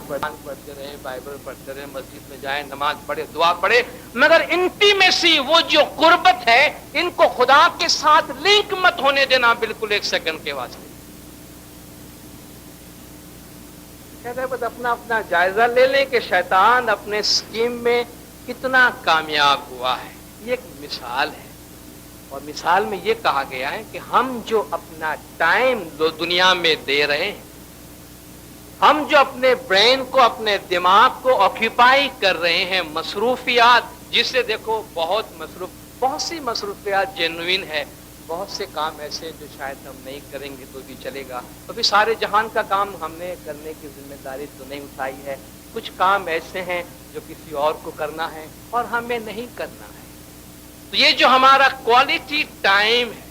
پڑھتے رہے, بائبل پڑھتے رہے, مسجد میں جائیں, نماز پڑھے, دعا پڑھے, مگر انٹیمیسی, وہ جو قربت ہے, ان کو خدا کے ساتھ لنک مت ہونے دینا بالکل ایک سیکنڈ کے واسطے. کہتے ہیں بس اپنا اپنا جائزہ لے لیں کہ شیطان اپنے اسکیم میں کتنا کامیاب ہوا ہے. یہ ایک مثال ہے, اور مثال میں یہ کہا گیا ہے کہ ہم جو اپنا ٹائم دنیا میں دے رہے ہیں, ہم جو اپنے برین کو, اپنے دماغ کو آکیوپائی کر رہے ہیں, مصروفیات, جسے دیکھو بہت سی مصروفیات جینوین ہے, بہت سے کام ایسے جو شاید ہم نہیں کریں گے تو بھی چلے گا, تو پھر سارے جہان کا کام ہم نے کرنے کی ذمہ داری تو نہیں اٹھائی ہے. کچھ کام ایسے ہیں جو کسی اور کو کرنا ہے اور ہمیں نہیں کرنا ہے. تو یہ جو ہمارا کوالٹی ٹائم ہے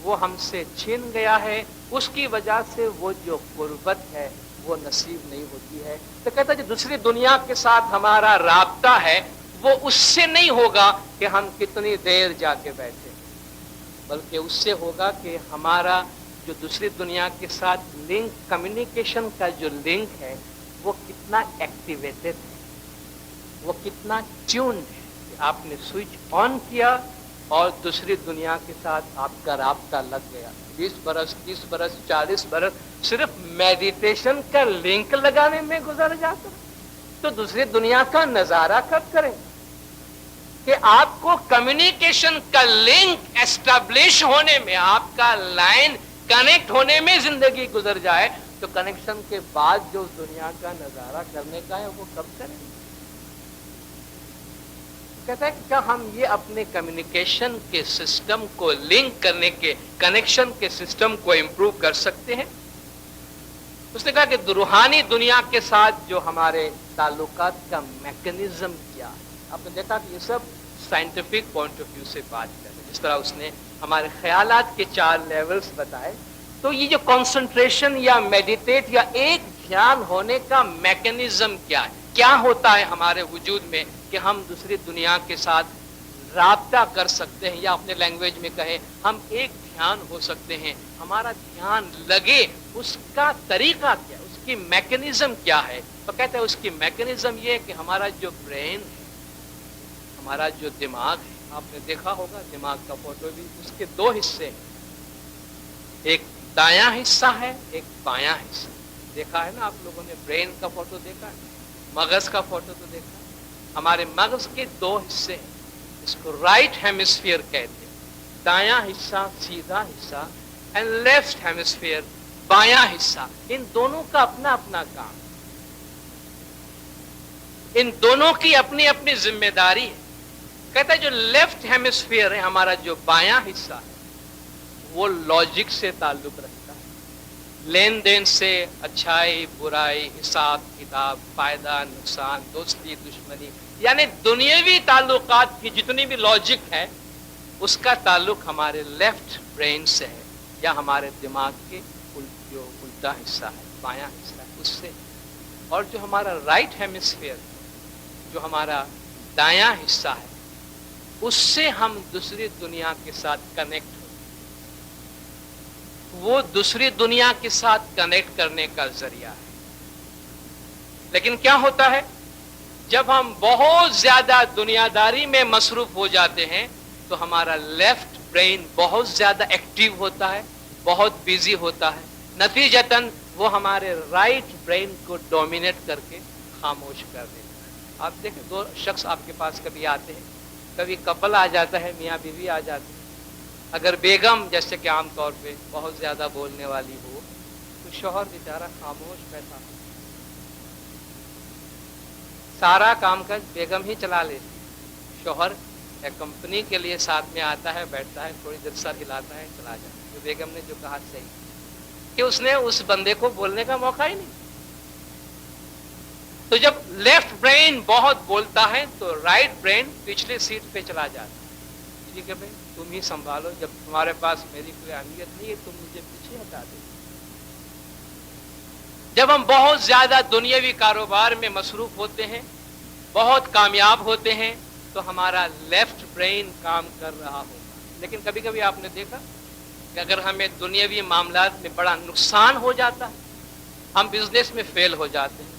وہ ہم سے چھن گیا ہے, اس کی وجہ سے وہ جو قربت ہے وہ نصیب نہیں ہوتی ہے. تو کہتا ہے جو دوسری دنیا کے ساتھ ہمارا رابطہ ہے وہ اس سے نہیں ہوگا کہ ہم کتنی دیر جا کے بیٹھے, بلکہ اس سے ہوگا کہ ہمارا جو دوسری دنیا کے ساتھ لنک, کمیونیکیشن کا جو لنک ہے وہ کتنا ایکٹیویٹڈ ہے, وہ کتنا ٹیونڈ ہے کہ آپ نے سوئچ آن کیا اور دوسری دنیا کے ساتھ آپ کا رابطہ لگ گیا. 20 برس, 30 برس, 40 برس صرف میڈیٹیشن کا لنک لگانے میں گزر جاتا, تو دوسری دنیا کا نظارہ کب کریں کہ آپ کو کمیونیکیشن کا لنک ایسٹیبلش ہونے میں, آپ کا لائن کنیکٹ ہونے میں زندگی گزر جائے, تو کنیکشن کے بعد جو دنیا کا نظارہ کرنے کا ہے وہ کب کریں. کہتا ہے کہ کیا ہم یہ اپنے کمیونیکیشن کے سسٹم کو لنک کرنے کے, کنیکشن کے سسٹم کو امپروو کر سکتے ہیں. اس نے کہا کہ روحانی دنیا کے ساتھ جو ہمارے تعلقات کا میکنزم کیا ہے. آپ نے دیکھا کہ یہ سب سائنٹیفک پوائنٹ آف ویو سے بات کر رہے ہیں, جس طرح اس نے ہمارے خیالات کے 4 لیولز بتائے. تو یہ جو کنسنٹریشن یا میڈیٹیٹ یا ایک دھیان ہونے کا میکنزم کیا ہے, کیا ہوتا ہے ہمارے وجود میں کہ ہم دوسری دنیا کے ساتھ رابطہ کر سکتے ہیں, یا اپنے لینگویج میں کہیں ہم ایک دھیان ہو سکتے ہیں, ہمارا دھیان لگے, اس کا طریقہ کیا, اس کی میکنزم کیا ہے. تو کہتے ہیں اس کی میکنزم یہ ہے کہ ہمارا جو برین ہے, ہمارا جو دماغ ہے, آپ نے دیکھا ہوگا دماغ کا فوٹو بھی, اس کے 2 حصے ہیں, ایک دایاں حصہ ہے, ایک بایاں حصہ. دیکھا ہے نا آپ لوگوں نے برین کا فوٹو دیکھا ہے, مغز کا فوٹو تو دیکھا ہے. ہمارے مغز کے 2 حصے ہیں, اس کو رائٹ ہیمسفیئر کہتے ہیں, دایاں حصہ سیدھا حصہ, اینڈ لیفٹ ہیمسفیئر بایاں حصہ. ان دونوں کا اپنا اپنا کام, ان دونوں کی اپنی اپنی ذمہ داری ہے. کہتا ہے جو لیفٹ ہیمسفیئر ہے, ہمارا جو بایاں حصہ ہے, وہ لاجک سے تعلق رکھتا ہے, لین دین سے, اچھائی برائی, حساب کتاب, فائدہ نقصان, دوستی دشمنی, یعنی دنیاوی تعلقات کی جتنی بھی لاجک ہے اس کا تعلق ہمارے لیفٹ برین سے ہے, یا ہمارے دماغ کے جو الٹا حصہ ہے, بایاں حصہ ہے, اس سے. اور جو ہمارا رائٹ ہیمسفیئر, جو ہمارا دایاں حصہ ہے, اس سے ہم دوسری دنیا کے ساتھ کنیکٹ ہوتے ہیں. وہ دوسری دنیا کے ساتھ کنیکٹ کرنے کا ذریعہ ہے. لیکن کیا ہوتا ہے جب ہم بہت زیادہ دنیا داری میں مصروف ہو جاتے ہیں تو ہمارا لیفٹ برین بہت زیادہ ایکٹیو ہوتا ہے, بہت بیزی ہوتا ہے, نتیجتاً وہ ہمارے رائٹ برین کو ڈومینیٹ کر کے خاموش کر دیتا ہے. آپ دیکھیں 2 شخص آپ کے پاس کبھی آتے ہیں, کبھی کپل آ جاتا ہے, میاں بیوی آ جاتے ہیں. اگر بیگم جیسے کہ عام طور پہ بہت زیادہ بولنے والی ہو تو شوہر بیچارہ خاموش بیٹھا, سارا کام کاج بیگم ہی چلا لیتی. شوہر ایک کمپنی کے لیے ساتھ میں آتا ہے, بیٹھتا ہے, تھوڑی دیر سر ہلاتا ہے, چلا جاتا ہے. تو بیگم نے جو کہا صحیح, کہ اس نے اس بندے کو بولنے کا موقع ہی نہیں. تو جب لیفٹ برین بہت بولتا ہے تو رائٹ برین پچھلے سیٹ پہ چلا جاتا ہے, ٹھیک ہے بھائی تم ہی سنبھالو, جب تمہارے پاس میری کوئی اہمیت نہیں ہے تم مجھے پیچھے ہٹا دو. جب ہم بہت زیادہ دنیاوی کاروبار میں مصروف ہوتے ہیں, بہت کامیاب ہوتے ہیں, تو ہمارا لیفٹ برین کام کر رہا ہوگا. لیکن کبھی کبھی آپ نے دیکھا کہ اگر ہمیں دنیاوی معاملات میں بڑا نقصان ہو جاتا ہے, ہم بزنس میں فیل ہو جاتے ہیں,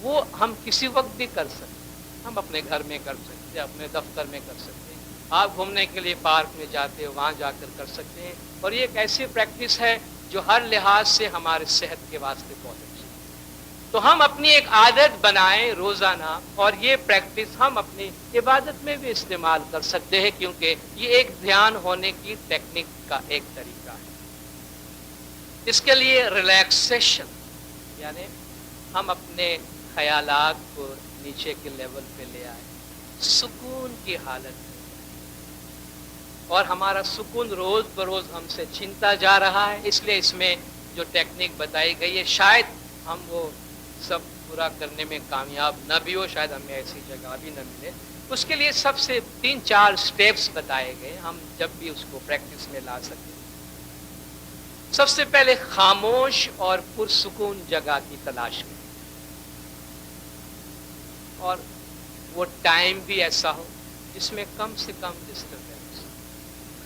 وہ ہم کسی وقت بھی کر سکتے ہیں۔ ہم اپنے گھر میں کر سکتے ہیں، اپنے دفتر میں کر سکتے ہیں، آپ گھومنے کے لیے پارک میں جاتے ہو وہاں جا کر سکتے ہیں، اور یہ ایک ایسی پریکٹس ہے جو ہر لحاظ سے ہمارے صحت کے واسطے بہت اچھی ہے۔ تو ہم اپنی ایک عادت بنائیں روزانہ، اور یہ پریکٹس ہم اپنی عبادت میں بھی استعمال کر سکتے ہیں، کیونکہ یہ ایک دھیان ہونے کی ٹیکنیک کا ایک طریقہ ہے۔ اس کے لیے ریلیکسیشن، یعنی ہم اپنے خیالات کو نیچے کے لیول پہ لے آئیں، سکون کی حالت میں، اور ہمارا سکون روز بروز ہم سے چھنتا جا رہا ہے۔ اس لیے اس میں جو ٹیکنیک بتائی گئی ہے شاید ہم وہ سب پورا کرنے میں کامیاب نہ بھی ہو، شاید ہمیں ایسی جگہ بھی نہ ملے۔ اس کے لیے سب سے 3-4 سٹیپس بتائے گئے، ہم جب بھی اس کو پریکٹس میں لا سکیں۔ سب سے پہلے خاموش اور پرسکون جگہ کی تلاش کریں، اور وہ ٹائم بھی ایسا ہو جس میں کم سے کم ڈسٹربینس،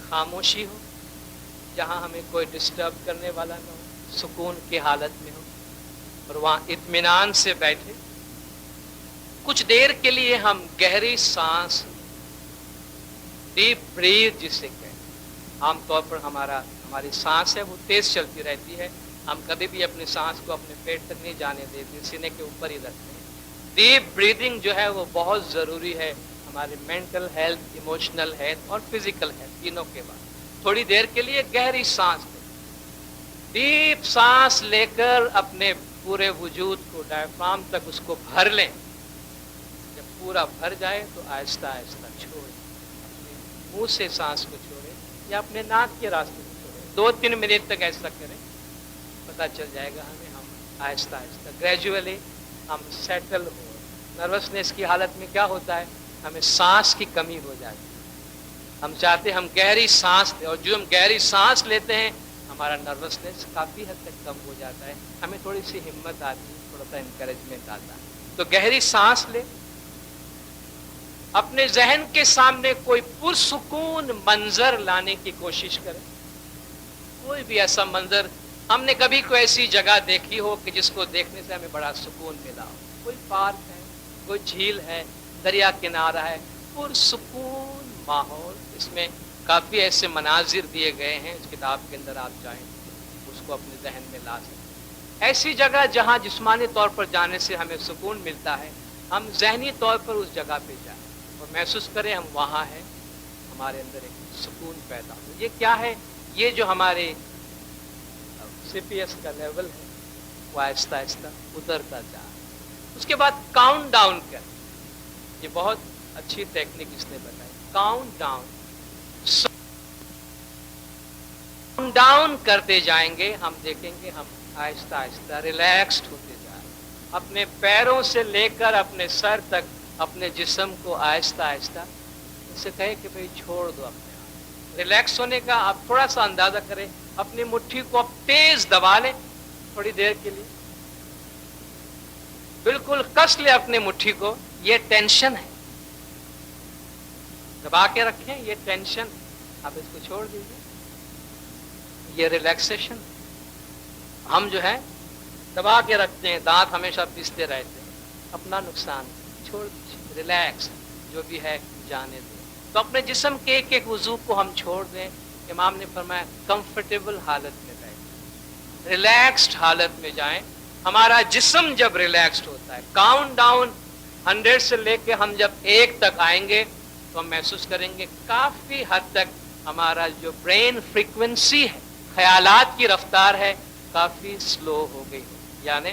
خاموشی ہو جہاں ہمیں کوئی ڈسٹرب کرنے والا نہ ہو، سکون کی حالت میں ہو، اور وہاں اطمینان سے بیٹھے۔ کچھ دیر کے لیے ہم گہری سانس، ڈیپ بریتھ جسے کہیں، عام طور پر ہماری سانس ہے وہ تیز چلتی رہتی ہے، ہم کبھی بھی اپنی سانس کو اپنے پیٹ تک نہیں جانے دیتے، سینے کے اوپر ہی رکھتے ہیں۔ ڈیپ بریدنگ جو ہے وہ بہت ضروری ہے ہمارے مینٹل ہیلتھ، ایموشنل ہیلتھ اور فزیکل ہیلتھ تینوں کے بعد۔ تھوڑی دیر کے لیے گہری سانس لیں، ڈیپ سانس لے کر اپنے پورے وجود کو ڈائفرام تک اس کو بھر لیں۔ جب پورا بھر جائے تو آہستہ آہستہ چھوڑیں، اپنے منہ سے سانس کو چھوڑیں یا اپنے ناک کے راستے سے چھوڑیں۔ 2-3 منٹ تک ایسا کریں، پتہ چل جائے گا ہمیں، ہم آہستہ آہستہ گریجولی ہم سیٹل ہو۔ نروسنس کی حالت میں کیا ہوتا ہے، ہمیں سانس کی کمی ہو جاتی ہے، ہم چاہتے ہیں ہم گہری سانس لیں، اور جو ہم گہری سانس لیتے ہیں ہمارا نروسنس کافی حد تک کم ہو جاتا ہے، ہمیں تھوڑی سی ہمت آتی ہے، تھوڑا سا انکریجمنٹ آتا ہے۔ تو گہری سانس لیں، اپنے ذہن کے سامنے کوئی پرسکون منظر لانے کی کوشش کریں، کوئی بھی ایسا منظر، ہم نے کبھی کوئی ایسی جگہ دیکھی ہو کہ جس کو دیکھنے سے ہمیں بڑا سکون ملا ہو، کوئی پارک ہے، کوئی جھیل ہے، دریا کنارہ ہے، پرسکون ماحول۔ اس میں کافی ایسے مناظر دیے گئے ہیں، اس کتاب کے اندر آپ جائیں اس کو اپنے ذہن میں لا سکتے ہیں۔ ایسی جگہ جہاں جسمانی طور پر جانے سے ہمیں سکون ملتا ہے، ہم ذہنی طور پر اس جگہ پہ جائیں اور محسوس کریں ہم وہاں ہیں، ہمارے اندر ایک سکون پیدا ہو۔ یہ کیا ہے، یہ جو ہمارے سی پی ایس کا لیول ہے وہ آہستہ آہستہ اترتا جا رہا ہے۔ اس کے بعد کاؤنٹ ڈاؤن کریں، یہ بہت اچھی ٹیکنیک اس نے بتائی، کاؤنٹ ڈاؤن کرتے جائیں گے، ہم دیکھیں گے ہم آہستہ آہستہ ریلیکسڈ ہوتے جا رہے ہیں، اپنے پیروں سے لے کر اپنے سر تک اپنے جسم کو آہستہ آہستہ اسے کہے کہ بھئی چھوڑ دو اپنے آپ۔ ریلیکس ہونے کا آپ تھوڑا سا اندازہ کریں، اپنی مٹھی کو آپ تیز دبا لیں تھوڑی دیر کے لیے، بالکل کس لیں اپنے مٹھی کو، یہ ٹینشن ہے، دبا کے رکھیں، یہ ٹینشن، آپ اس کو چھوڑ دیجیے، یہ ریلیکسیشن۔ ہم جو ہے دبا کے رکھتے ہیں، دانت ہمیشہ پیستے رہتے ہیں، اپنا نقصان چھوڑ دیجیے، ریلیکس جو بھی ہے جانے دیں۔ تو اپنے جسم کے ایک ایک عضو کو ہم چھوڑ دیں۔ امام نے فرمایا کمفرٹیبل حالت میں رہیں، ریلیکسڈ حالت میں جائیں۔ ہمارا جسم جب ریلیکسڈ ہوتا ہے، کاؤنٹ ڈاؤن 100 سے لے کے ہم جب 1 تک آئیں گے تو ہم محسوس کریں گے کافی حد تک ہمارا جو برین فریکوینسی ہے، خیالات کی رفتار ہے، کافی سلو ہو گئی، یعنی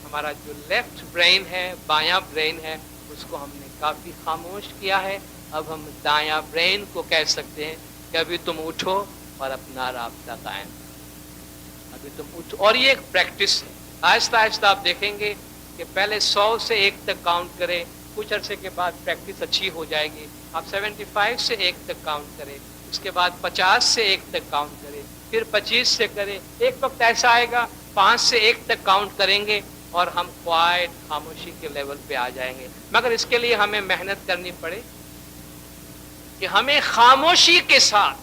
ہمارا جو لیفٹ برین ہے، بایاں برین ہے، اس کو ہم نے کافی خاموش کیا ہے۔ اب ہم دایاں برین کو کہہ سکتے ہیں کہ ابھی تم اٹھو اور اپنا رابطہ قائم کرو، ابھی تم اٹھو۔ اور یہ ایک پریکٹس ہے، آہستہ آہستہ آپ دیکھیں گے کہ پہلے 100 سے 1 تک کاؤنٹ کریں، کچھ عرصے کے بعد پریکٹس اچھی ہو جائے گی، آپ 75 سے 1 تک کاؤنٹ کریں، اس کے بعد 50 سے 1 تک کاؤنٹ کریں، پھر 25 سے کریں۔ ایک وقت ایسا آئے گا 5 سے 1 تک کاؤنٹ کریں گے اور ہم کوائٹ خاموشی کے لیول پہ آ جائیں گے۔ مگر اس کے لیے ہمیں محنت کرنی پڑے کہ ہمیں خاموشی کے ساتھ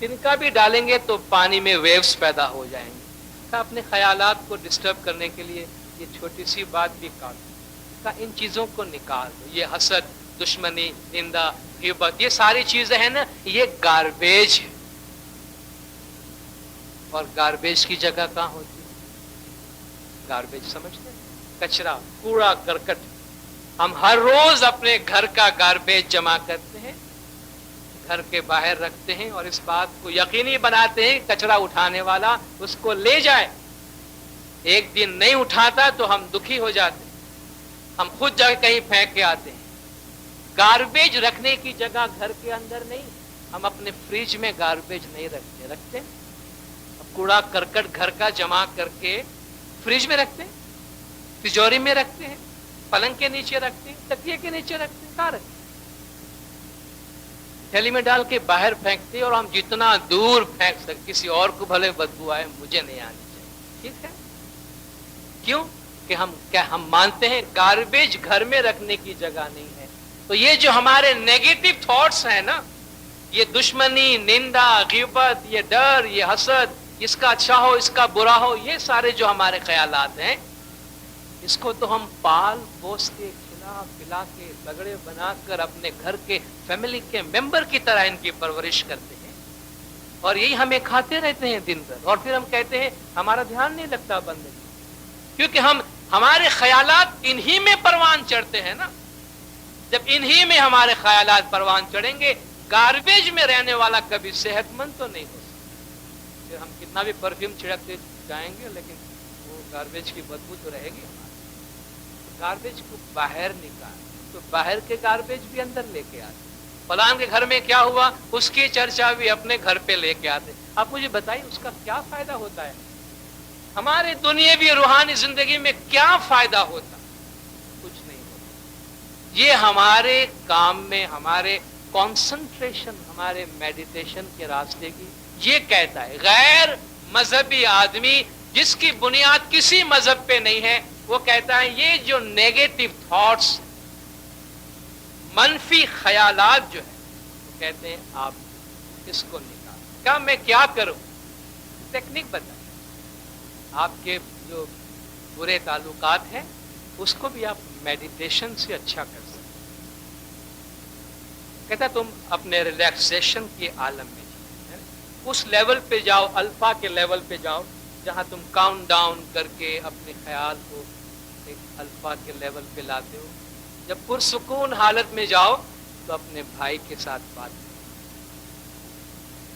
تنکا بھی ڈالیں گے تو پانی میں ویوز پیدا ہو جائیں گے. اپنے خیالات کو ڈسٹرب کرنے کے لیے یہ چھوٹی سی بات بھی کافی. ان چیزوں کو نکال دو. یہ حسد، دشمنی، نندا، غیبت، یہ ساری چیزیں ہیں نا، یہ گاربیج ہے. اور گاربیج کی جگہ کہاں ہوتی ہے؟ گاربیج سمجھتے ہیں؟ کچرا، کوڑا کرکٹ. ہم ہر روز اپنے گھر کا گاربیج جمع کرتے ہیں، گھر کے باہر رکھتے ہیں، اور اس بات کو یقینی بناتے ہیں کچرا اٹھانے والا اس کو لے جائے. ایک دن نہیں اٹھاتا تو ہم دکھی ہو جاتے ہیں، ہم خود جا کے کہیں پھینک کے آتے ہیں. گاربیج رکھنے کی جگہ گھر کے اندر نہیں. ہم اپنے فریج میں گاربیج نہیں رکھتے. اب کوڑا کرکٹ گھر کا جمع کر کے فریج میں رکھتے ہیں، تجوری میں رکھتے ہیں، پلنگ کے نیچے رکھتے ہیں، تکیے کے نیچے رکھتے ہیں. کہاں رکھتے ہیں؟ تھیلی میں ڈال کے باہر پھینکتے ہیں. اور ہم جتنا دور پھینک سکتے، کسی اور کو بھلے بدبو آئے، مجھے نہیں آنی چاہیے. ٹھیک ہے؟ کیوں کہ ہم مانتے ہیں گاربیج گھر میں رکھنے کی جگہ نہیں ہے. تو یہ جو ہمارے نیگیٹو تھاٹس ہیں نا، یہ دشمنی، نندا، غیبت، یہ ڈر، یہ حسد، اس کا اچھا ہو اس کا برا ہو، یہ سارے جو ہمارے خیالات ہیں، اس کو تو ہم پال پوس کے کھلا پلا کے تگڑے بنا کر اپنے گھر کے فیملی کے ممبر کی طرح ان کی پرورش کرتے ہیں. اور یہی ہمیں کھاتے رہتے ہیں دن بھر. اور پھر ہم کہتے ہیں ہمارا دھیان نہیں لگتا بندگی، کیونکہ ہمارے خیالات انہی میں پروان چڑھتے ہیں نا. جب انہی میں ہمارے خیالات پروان چڑھیں گے، گاربیج میں رہنے والا کبھی صحت مند تو نہیں ہو سکتا. پھر ہم کتنا بھی پرفیوم چھڑکتے جائیں گے، لیکن وہ گاربیج کی بدبو تو رہے گی. گاربیج کو باہر نکال، تو باہر کے گاربیج بھی اندر لے کے آتے. فلان کے گھر میں کیا ہوا، اس کی چرچا بھی اپنے گھر پہ لے کے آتے. آپ مجھے بتائیے اس کا کیا فائدہ ہوتا ہے؟ ہمارے دنیاوی روحانی زندگی میں کیا فائدہ ہوتا؟ کچھ نہیں ہوتا. یہ ہمارے کام میں، ہمارے کانسنٹریشن، ہمارے میڈیٹیشن کے راستے کی یہ کہتا ہے. غیر مذہبی آدمی جس کی بنیاد کسی مذہب پہ نہیں ہے، وہ کہتا ہے یہ جو نیگیٹو تھاٹس، منفی خیالات جو ہے، وہ کہتے ہیں آپ اس کو نکال. کیا میں کیا کروں؟ ٹیکنیک بتائیں. آپ کے جو برے تعلقات ہیں اس کو بھی آپ میڈیٹیشن سے اچھا کر سکتے. کہتا تم اپنے ریلیکسیشن کے عالم میں اس لیول پہ جاؤ، الفا کے لیول پہ جاؤ، جہاں تم کاؤنٹ ڈاؤن کر کے اپنے خیال کو ایک الفا کے لیول پہ لاتے ہو. جب پرسکون حالت میں جاؤ تو اپنے بھائی کے ساتھ بات کرو.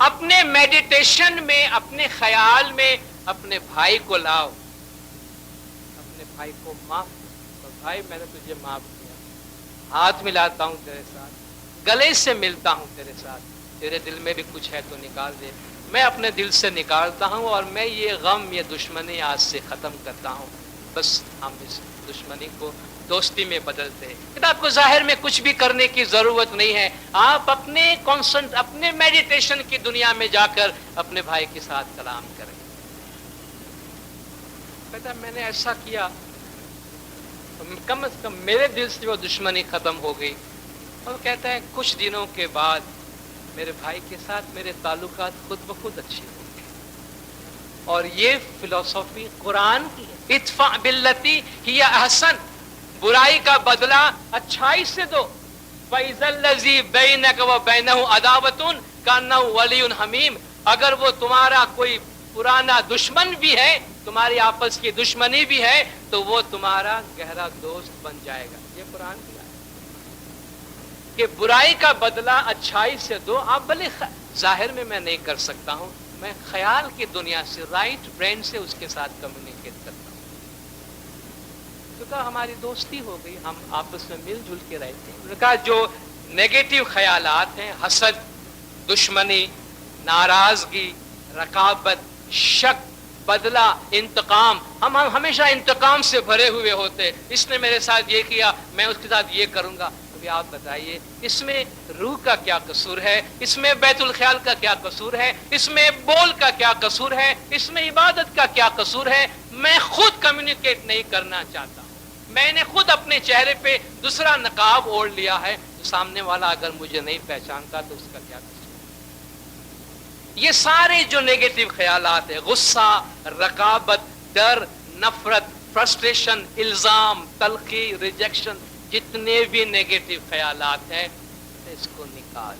اپنے میڈیٹیشن میں، اپنے خیال میں اپنے بھائی کو لاؤ، اپنے بھائی کو معاف کرو. بھائی میں نے تجھے معاف کیا، ہاتھ ملاتا ہوں تیرے ساتھ، گلے سے ملتا ہوں تیرے ساتھ. تیرے دل میں بھی کچھ ہے تو نکال دے. میں اپنے دل سے نکالتا ہوں، اور میں یہ غم، یہ دشمنی آج سے ختم کرتا ہوں. بس ہم اس دشمنی کو دوستی میں بدلتے ہیں. آپ کو ظاہر میں کچھ بھی کرنے کی ضرورت نہیں ہے. آپ اپنے میڈیٹیشن کی دنیا میں جا کر اپنے بھائی کے ساتھ کلام کریں. کہتا میں نے ایسا کیا، کم از کم میرے دل سے وہ دشمنی ختم ہو گئی. اور کہتا ہے کچھ دنوں کے بعد میرے بھائی کے ساتھ میرے تعلقات خود بخود اچھے ہو گئے. اور یہ فلسفی قرآن کی ہے. ادفع باللتی ہی احسن، برائی کا بدلہ اچھائی سے دو. فَإِذَا الَّذِي بَيْنَكَ وَبَيْنَهُ عَدَاوَةٌ كَأَنَّهُ وَلِيٌّ حَمِيمٌ. اگر وہ تمہارا کوئی پرانا دشمن بھی ہے، تمہاری آپس کی دشمنی بھی ہے، تو وہ تمہارا گہرا دوست بن جائے گا. یہ قرآن کی آیت ہے کہ برائی کا بدلہ اچھائی سے دو. آپ بھلے ظاہر میں نہیں کر سکتا ہوں، میں خیال کی دنیا سے، رائٹ برین سے اس کے ساتھ کمیونیکیٹ کرتا ہوں. تو کہا ہماری دوستی ہو گئی، ہم آپس میں مل جل کے رہتے ہیں. کہا جو نیگیٹو خیالات ہیں، حسد، دشمنی، ناراضگی، رقابت، شک، بدلہ، انتقام، ہم ہمیشہ انتقام سے بھرے ہوئے ہوتے. اس نے میرے ساتھ یہ کیا، میں اس کے ساتھ یہ کروں گا. ابھی آپ بتائیے اس میں روح کا کیا قصور ہے؟ اس میں بیت الخیال کا کیا قصور ہے؟ اس میں بول کا کیا قصور ہے؟ اس میں عبادت کا کیا قصور ہے؟ میں خود کمیونیکیٹ نہیں کرنا چاہتا. میں نے خود اپنے چہرے پہ دوسرا نقاب اوڑھ لیا ہے. سامنے والا اگر مجھے نہیں پہچانتا تو اس کا کیا قصور؟ یہ سارے جو نیگیٹو خیالات ہیں، غصہ، رقابت، ڈر، نفرت، فرسٹریشن، الزام، تلخی، ریجیکشن، جتنے بھی نیگیٹو خیالات ہیں اس کو نکال،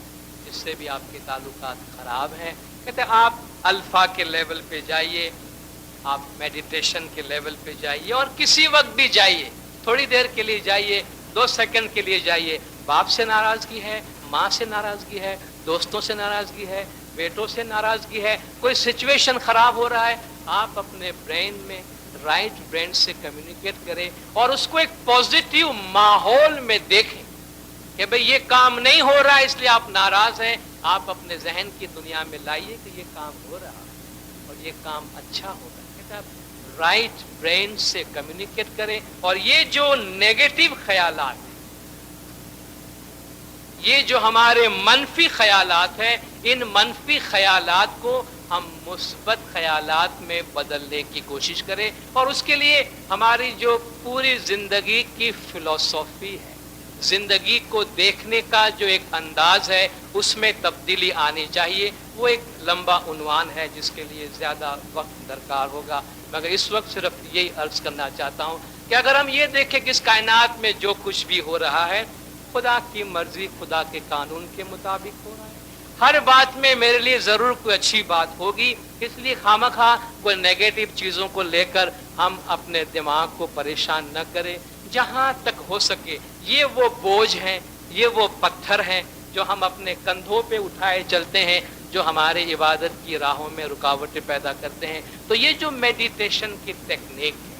اس سے بھی آپ کے تعلقات خراب ہیں۔ کہتے ہیں آپ الفا کے لیول پہ جائیے، آپ میڈیٹیشن کے لیول پہ جائیے، اور کسی وقت بھی جائیے، تھوڑی دیر کے لیے جائیے، 2 سیکنڈ کے لیے جائیے، باپ سے ناراضگی ہے، ماں سے ناراضگی ہے، دوستوں سے ناراضگی ہے، بیٹوں سے ناراضگی ہے، کوئی سچویشن خراب ہو رہا ہے، آپ اپنے برین میں رائٹ برین سے کمیونیکیٹ کریں اور اس کو ایک پازیٹیو ماحول میں دیکھیں کہ بھئی یہ کام نہیں ہو رہا ہے اس لیے آپ ناراض ہیں، آپ اپنے ذہن کی دنیا میں لائیے کہ یہ کام ہو رہا ہے اور یہ کام اچھا ہو رہا ہے۔ کہتے ہیں آپ رائٹ برین سے کمیونیکیٹ کریں، اور یہ جو نیگیٹو خیالات ہیں، یہ جو ہمارے منفی خیالات ہیں، ان منفی خیالات کو ہم مثبت خیالات میں بدلنے کی کوشش کریں، اور اس کے لیے ہماری جو پوری زندگی کی فلسفی ہے، زندگی کو دیکھنے کا جو ایک انداز ہے، اس میں تبدیلی آنی چاہیے۔ وہ ایک لمبا عنوان ہے جس کے لیے زیادہ وقت درکار ہوگا، مگر اس وقت صرف یہی عرض کرنا چاہتا ہوں کہ اگر ہم یہ دیکھیں کہ اس کائنات میں جو کچھ بھی ہو رہا ہے خدا کی مرضی، خدا کے قانون کے مطابق ہو رہا ہے، ہر بات میں میرے لیے ضرور کوئی اچھی بات ہوگی، اس لیے خامخواہ کوئی نیگیٹو چیزوں کو لے کر ہم اپنے دماغ کو پریشان نہ کریں۔ جہاں تک ہو سکے یہ وہ بوجھ ہیں، یہ وہ پتھر ہیں جو ہم اپنے کندھوں پہ اٹھائے چلتے ہیں، جو ہمارے عبادت کی راہوں میں رکاوٹیں پیدا کرتے ہیں۔ تو یہ جو میڈیٹیشن کی ٹیکنیک ہے،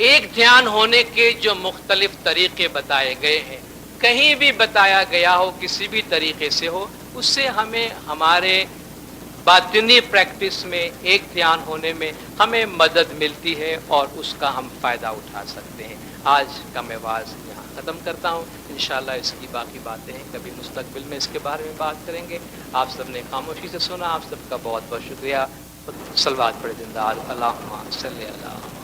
ایک دھیان ہونے کے جو مختلف طریقے بتائے گئے ہیں، کہیں بھی بتایا گیا ہو، کسی بھی طریقے سے ہو، اس سے ہمیں ہمارے باطنی پریکٹس میں ایک دھیان ہونے میں ہمیں مدد ملتی ہے اور اس کا ہم فائدہ اٹھا سکتے ہیں۔ آج کا میں واعظ یہاں ختم کرتا ہوں، انشاءاللہ اس کی باقی باتیں کبھی مستقبل میں اس کے بارے میں بات کریں گے۔ آپ سب نے خاموشی سے سنا، آپ سب کا بہت بہت شکریہ۔ صلوات پڑھیں زندہ اللہم صلی اللہ